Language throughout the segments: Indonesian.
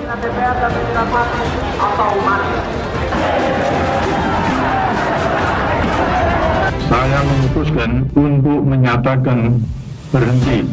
pimpinan DPR dan pimpinan fraksi atau mati. Saya memutuskan untuk menyatakan berhenti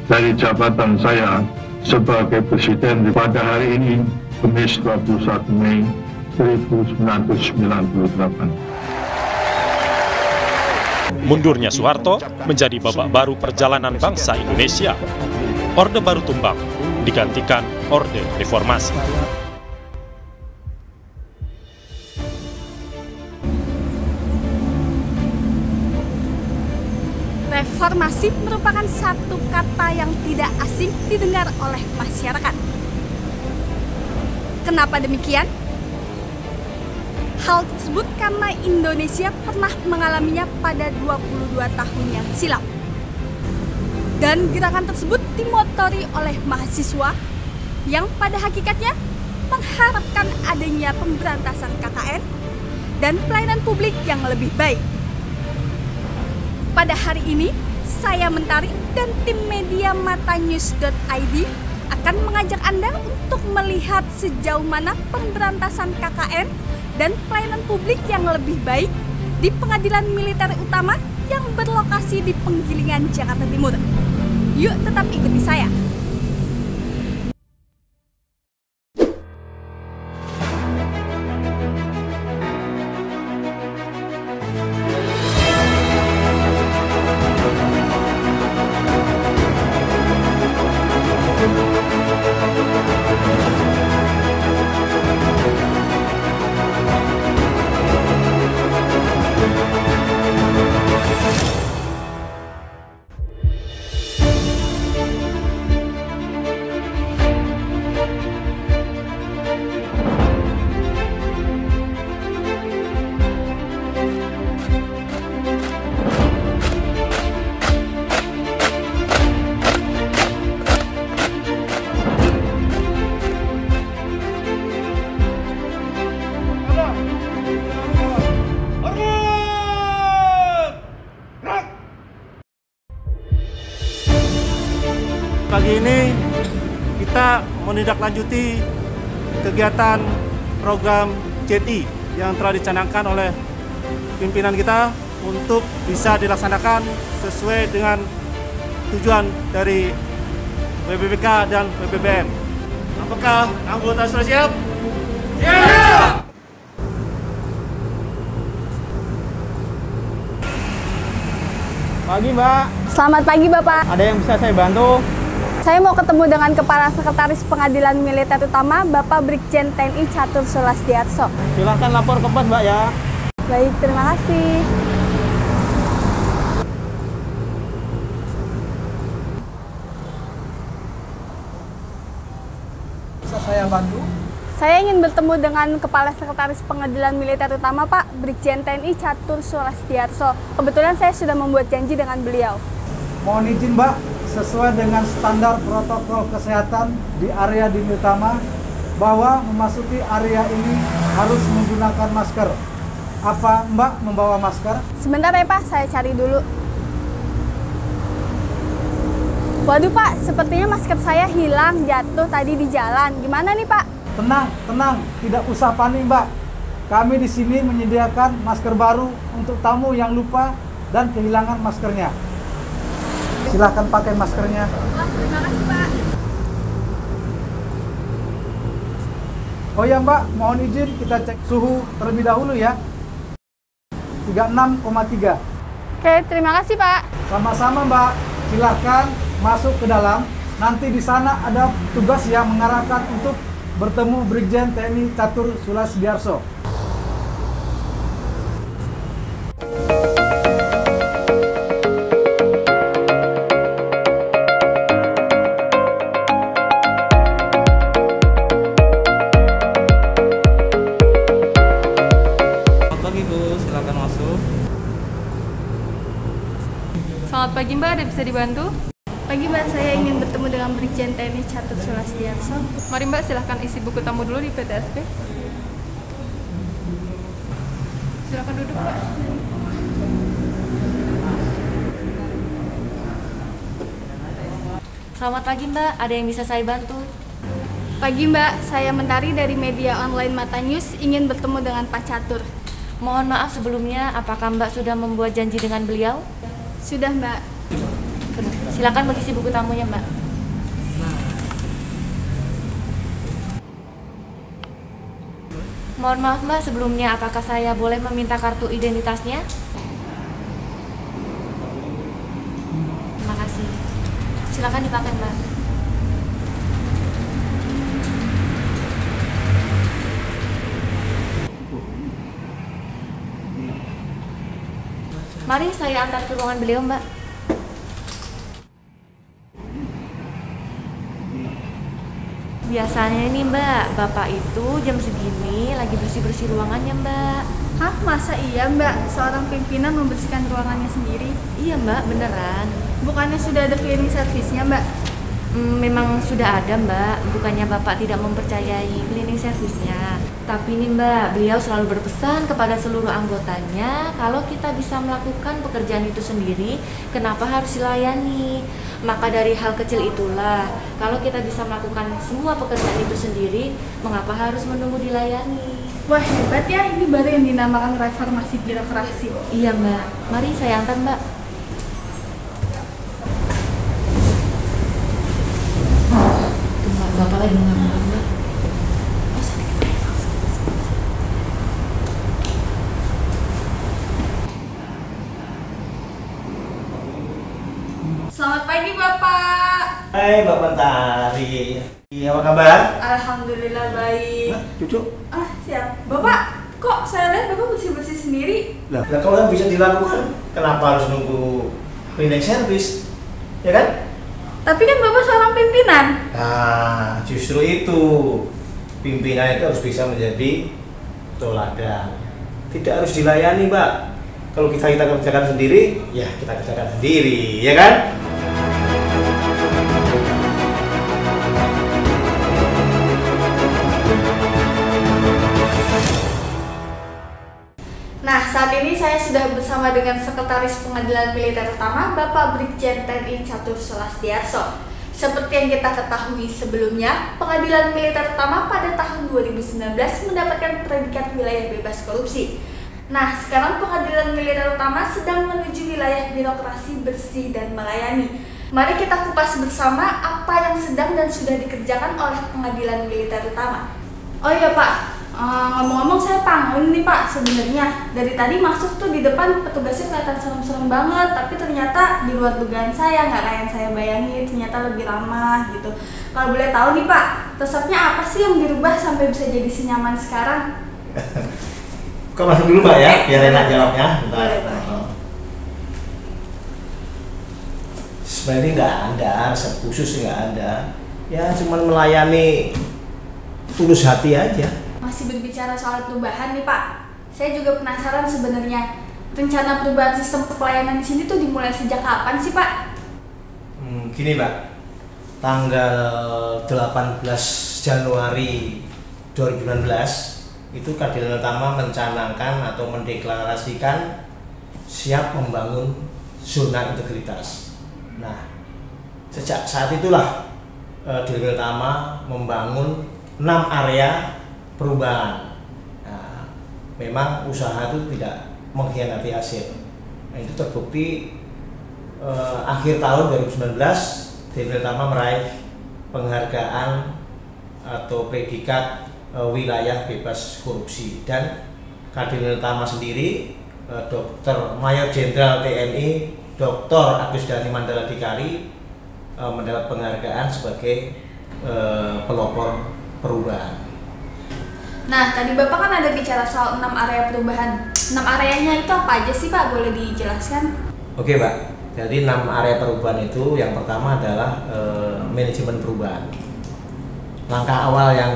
dari jabatan saya sebagai Presiden pada hari ini, Kamis 21 Mei 1998. Mundurnya Soeharto menjadi babak baru perjalanan bangsa Indonesia. Orde Baru tumbang, digantikan Orde Reformasi. Reformasi merupakan satu kata yang tidak asing didengar oleh masyarakat. Kenapa demikian? Hal tersebut karena Indonesia pernah mengalaminya pada 22 tahun yang silam. Dan gerakan tersebut dimotori oleh mahasiswa yang pada hakikatnya mengharapkan adanya pemberantasan KKN dan pelayanan publik yang lebih baik. Pada hari ini, saya Mentari dan tim media matanews.id akan mengajak Anda untuk melihat sejauh mana pemberantasan KKN dan pelayanan publik yang lebih baik di Pengadilan Militer Utama yang berlokasi di Penggilingan, Jakarta Timur. Yuk tetap ikuti saya. Pagi ini kita menindaklanjuti kegiatan program CTI yang telah dicanangkan oleh pimpinan kita untuk bisa dilaksanakan sesuai dengan tujuan dari WBBK dan WBBM. Apakah anggota sudah siap? Siap! Pagi, Mbak. Selamat pagi, Bapak. Ada yang bisa saya bantu? Saya mau ketemu dengan Kepala Sekretaris Pengadilan Militer Utama, Bapak Brigjen TNI Catur Sulasdiarso. Silahkan lapor ke pos, Mbak, ya. Baik, terima kasih. Bisa saya bantu? Saya ingin bertemu dengan Kepala Sekretaris Pengadilan Militer Utama, Pak Brigjen TNI Catur Sulasdiarso. Kebetulan saya sudah membuat janji dengan beliau. Mohon izin, Mbak, sesuai dengan standar protokol kesehatan di area dini utama bahwa memasuki area ini harus menggunakan masker. Apa Mbak membawa masker? Sebentar ya, Pak, saya cari dulu. Waduh, Pak, sepertinya masker saya hilang, jatuh tadi di jalan. Gimana nih, Pak? Tenang, tidak usah panik, Mbak. Kami di sini menyediakan masker baru untuk tamu yang lupa dan kehilangan maskernya. Silahkan pakai maskernya. Wah, terima kasih, Pak. Oh ya, Mbak, mohon izin kita cek suhu terlebih dahulu ya. 36,3. Oke, terima kasih, Pak. Sama-sama, Mbak. Silahkan masuk ke dalam. Nanti di sana ada tugas yang mengarahkan untuk bertemu Brigjen TNI Catur Sulasdiarso. Selamat pagi, Mbak, ada bisa dibantu? Pagi, Mbak, saya ingin bertemu dengan Brigjen TNI Catur Sulasdiarso. Mari, Mbak, silahkan isi buku tamu dulu di PTSP. Silahkan duduk, Mbak. Selamat pagi, Mbak, ada yang bisa saya bantu? Pagi Mbak, saya Mentari dari media online Mata News ingin bertemu dengan Pak Catur. Mohon maaf sebelumnya, apakah Mbak sudah membuat janji dengan beliau? Sudah Mbak. Silakan mengisi buku tamunya Mbak. Mohon maaf Mbak, sebelumnya apakah saya boleh meminta kartu identitasnya? Terima kasih. Silakan dipakai Mbak. Mari saya antar ke ruangan beliau Mbak. Biasanya ini Mbak, Bapak itu jam segini lagi bersih-bersih ruangannya Mbak. Hah? Masa iya Mbak? Seorang pimpinan membersihkan ruangannya sendiri? Iya Mbak, beneran. Bukannya sudah ada cleaning service-nya Mbak? Memang sudah ada Mbak, bukannya Bapak tidak mempercayai cleaning service-nya. Tapi nih Mbak, beliau selalu berpesan kepada seluruh anggotanya kalau kita bisa melakukan pekerjaan itu sendiri, kenapa harus dilayani? Maka dari hal kecil itulah, kalau kita bisa melakukan semua pekerjaan itu sendiri, mengapa harus menunggu dilayani? Wah hebat ya, ini baru yang dinamakan reformasi birokrasi. Iya Mbak, mari saya antar Mbak. Bapak lagi ngomong Mbak. Selamat pagi Bapak. Hai Mbak Mentari. Apa kabar? Alhamdulillah baik. Cucu? Siap. Bapak, kok saya lihat Bapak bersih-bersih sendiri? Lah kalau yang bisa dilakukan, kenapa harus nunggu cleaning service? Ya kan? Tapi kan Bapak seorang pimpinan. Nah, justru itu. Pimpinan itu harus bisa menjadi teladan. Tidak harus dilayani, Mbak. Kalau kita kerjakan sendiri, ya kita kerjakan sendiri, ya kan? Nah, saat ini saya sudah bersama dengan Sekretaris Pengadilan Militer Utama, Bapak Brigjen TNI Catur Solastiarso. Seperti yang kita ketahui sebelumnya, Pengadilan Militer Utama pada tahun 2019 mendapatkan predikat wilayah bebas korupsi. Nah, sekarang Pengadilan Militer Utama sedang menuju wilayah birokrasi bersih dan melayani. Mari kita kupas bersama apa yang sedang dan sudah dikerjakan oleh Pengadilan Militer Utama. Oh iya Pak, ngomong-ngomong saya pangling nih Pak sebenarnya. Dari tadi masuk tuh di depan petugasnya kelihatan serem-serem banget, tapi ternyata di luar dugaan saya, nggak kayak yang saya bayangin, ternyata lebih ramah gitu. Kalau boleh tahu nih Pak, resepnya apa sih yang dirubah sampai bisa jadi senyaman sekarang? Kau masuk dulu Mbak ya, biar enak jawabnya. Boleh Pak. Sebenarnya nggak ada, resep khusus nggak ada. Ya cuma melayani tulus hati aja. Masih berbicara soal perubahan nih Pak, saya juga penasaran sebenarnya rencana perubahan sistem pelayanan di sini tuh dimulai sejak kapan sih Pak? Gini Mbak, tanggal 18 Januari 2019 itu Keadilan Utama mencanangkan atau mendeklarasikan siap membangun zona integritas. Nah, sejak saat itulah Keadilan Utama membangun 6 area perubahan. Nah, memang usaha itu tidak mengkhianati hasil. Nah, itu terbukti akhir tahun 2019 Keadilan Utama meraih penghargaan atau predikat wilayah bebas korupsi, dan Keadilan Utama sendiri Dr. Mayor Jenderal TNI Dr. Agus Dhani Mandala Dikari mendapat penghargaan sebagai pelopor perubahan. Nah, tadi Bapak kan ada bicara soal 6 area perubahan. 6 areanya itu apa aja sih Pak? Boleh dijelaskan? Oke Mbak, jadi 6 area perubahan itu yang pertama adalah manajemen perubahan. Langkah awal yang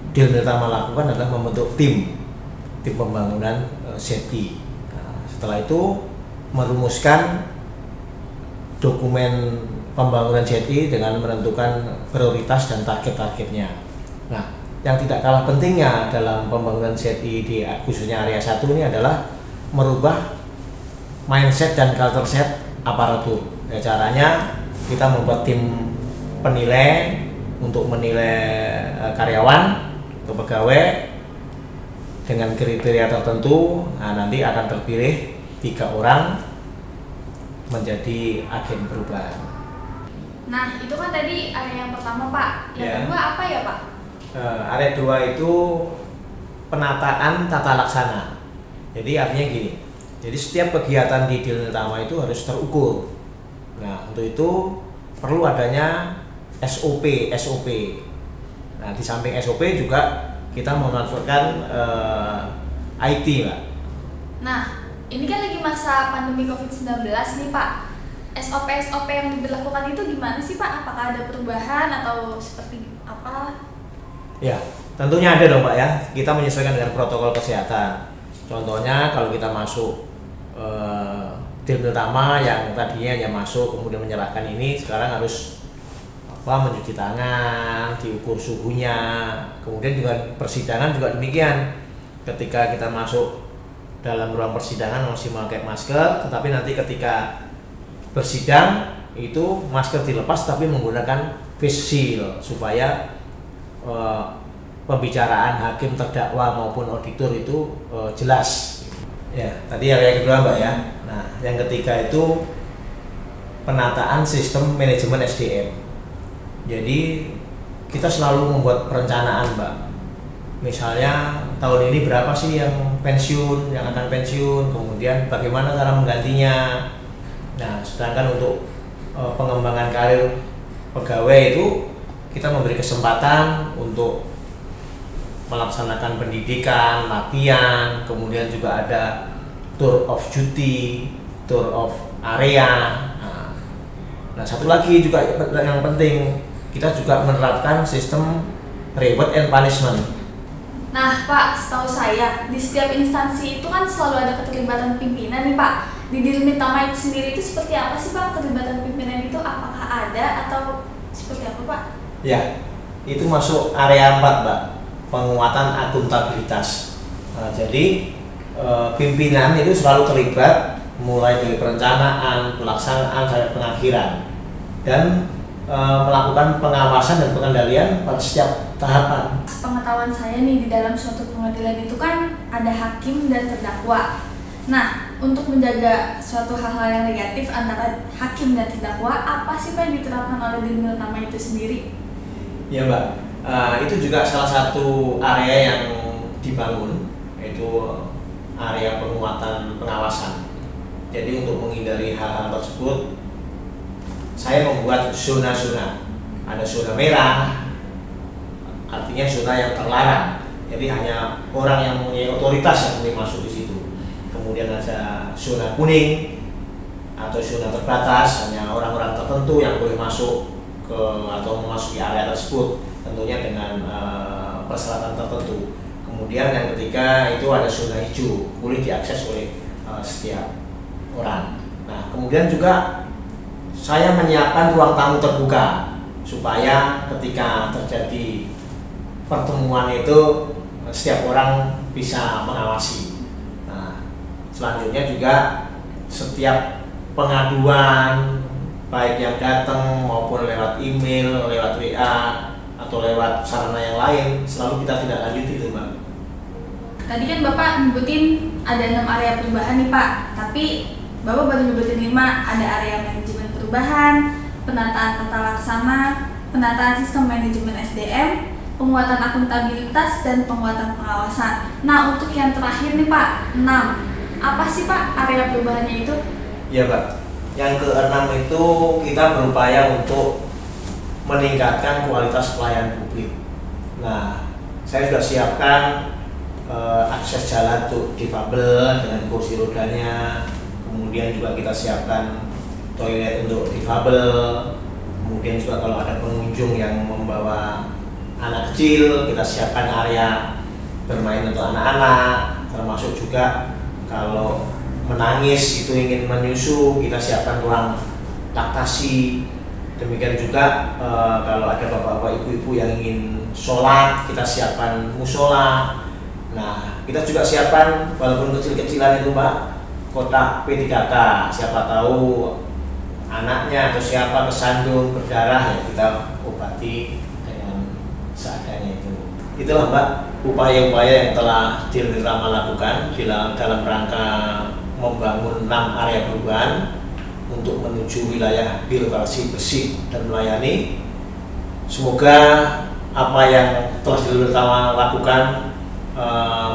Keadilan Utama lakukan adalah membentuk tim pembangunan ZI. Nah, setelah itu merumuskan dokumen pembangunan ZI dengan menentukan prioritas dan target-targetnya. Nah, yang tidak kalah pentingnya dalam pembangunan ZI di khususnya area 1 ini adalah merubah mindset dan culture set aparatur. Ya, caranya kita membuat tim penilai untuk menilai karyawan atau pegawai dengan kriteria tertentu. Nah, nanti akan terpilih 3 orang menjadi agen perubahan. Nah, itu kan tadi area yang pertama, Pak. Yang kedua apa ya, Pak? Area 2 itu penataan tata laksana. Jadi artinya gini, jadi setiap kegiatan di Dil Niltama itu harus terukur. Nah, untuk itu perlu adanya SOP. Nah, di samping SOP juga kita memanfaatkan IT, Pak. Nah, ini kan lagi masa pandemi COVID-19 nih, Pak. SOP yang diberlakukan itu gimana sih, Pak? Apakah ada perubahan atau seperti apa? Ya, tentunya ada dong, Pak ya. Kita menyesuaikan dengan protokol kesehatan. Contohnya kalau kita masuk Dil Niltama yang tadinya hanya masuk kemudian menyerahkan ini, sekarang harus mencuci tangan, diukur suhunya. Kemudian juga persidangan juga demikian. Ketika kita masuk dalam ruang persidangan masih memakai masker, tetapi nanti ketika bersidang itu masker dilepas tapi menggunakan face shield supaya pembicaraan hakim, terdakwa maupun auditor itu jelas. Ya, tadi area kedua, Mbak ya. Nah, yang ketiga itu penataan sistem manajemen SDM. Jadi kita selalu membuat perencanaan, Mbak. Misalnya tahun ini berapa sih yang pensiun, yang akan pensiun, kemudian bagaimana cara menggantinya. Nah, sedangkan untuk pengembangan karir pegawai itu kita memberi kesempatan untuk melaksanakan pendidikan, latihan, kemudian juga ada tour of duty, tour of area. Nah, satu lagi juga yang penting, kita juga menerapkan sistem reward and punishment. Nah, Pak, setahu saya di setiap instansi itu kan selalu ada keterlibatan pimpinan nih, Pak. Di Dil Niltama itu sendiri itu seperti apa sih, Pak? Keterlibatan pimpinan itu apakah ada atau seperti apa, Pak? Ya, itu masuk area 4, Mbak. Penguatan akuntabilitas. Nah, jadi pimpinan itu selalu terlibat mulai dari perencanaan, pelaksanaan sampai pengakhiran, dan melakukan pengawasan dan pengendalian pada setiap tahapan. Pengetahuan saya nih, di dalam suatu pengadilan itu kan ada hakim dan terdakwa. Nah, untuk menjaga suatu hal-hal yang negatif antara hakim dan terdakwa, apa sih, Pak, yang diterapkan oleh Dil Niltama itu sendiri? Ya, Mbak. Itu juga salah satu area yang dibangun, yaitu area penguatan pengawasan. Jadi untuk menghindari hal-hal tersebut, saya membuat zona-zona. Ada zona merah, artinya zona yang terlarang. Jadi hanya orang yang mempunyai otoritas yang boleh masuk di situ. Kemudian ada zona kuning atau zona terbatas, hanya orang-orang tertentu yang boleh masuk ke atau memasuki area tersebut, tentunya dengan persyaratan tertentu. Kemudian yang ketiga itu ada zona hijau, boleh diakses oleh setiap orang. Nah, kemudian juga saya menyiapkan ruang tamu terbuka supaya ketika terjadi pertemuan itu setiap orang bisa mengawasi. Nah, selanjutnya juga setiap pengaduan baik yang datang maupun lewat email, lewat WA atau lewat sarana yang lain selalu kita tidak lanjuti itu, Mbak. Tadi kan Bapak nyebutin ada 6 area perubahan nih, Pak. Tapi Bapak baru nyebutin 5, ada area manajemen perubahan, penataan tata laksana, penataan sistem manajemen SDM, penguatan akuntabilitas, dan penguatan pengawasan. Nah, untuk yang terakhir nih, Pak, 6. Apa sih, Pak, area perubahannya itu? Iya, Pak. Yang ke-6 itu kita berupaya untuk meningkatkan kualitas pelayanan publik. Nah, saya sudah siapkan akses jalan untuk difabel dengan kursi rodanya. Kemudian juga kita siapkan toilet untuk difabel. Kemudian juga kalau ada pengunjung yang membawa anak kecil, kita siapkan area bermain untuk anak-anak. Termasuk juga kalau menangis itu ingin menyusu, kita siapkan ruang laktasi. Demikian juga kalau ada bapak-bapak, ibu-ibu yang ingin sholat, kita siapkan musola. Nah, kita juga siapkan walaupun kecil-kecilan itu, Mbak, kotak P3K. Siapa tahu anaknya atau siapa kesandung berdarah, ya kita obati Itulah Mbak, upaya-upaya yang telah Dirjen Tama lakukan dalam rangka membangun 6 area perubahan untuk menuju wilayah birokrasi bersih dan melayani. Semoga apa yang telah Dirjen Tama lakukan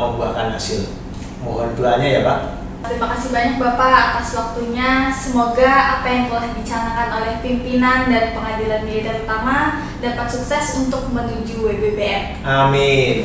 membuahkan hasil. Mohon doanya ya Pak. Terima kasih banyak Bapak atas waktunya. Semoga apa yang telah dicanangkan oleh pimpinan dan Pengadilan Militer Utama dapat sukses untuk menuju WBBM. Amin.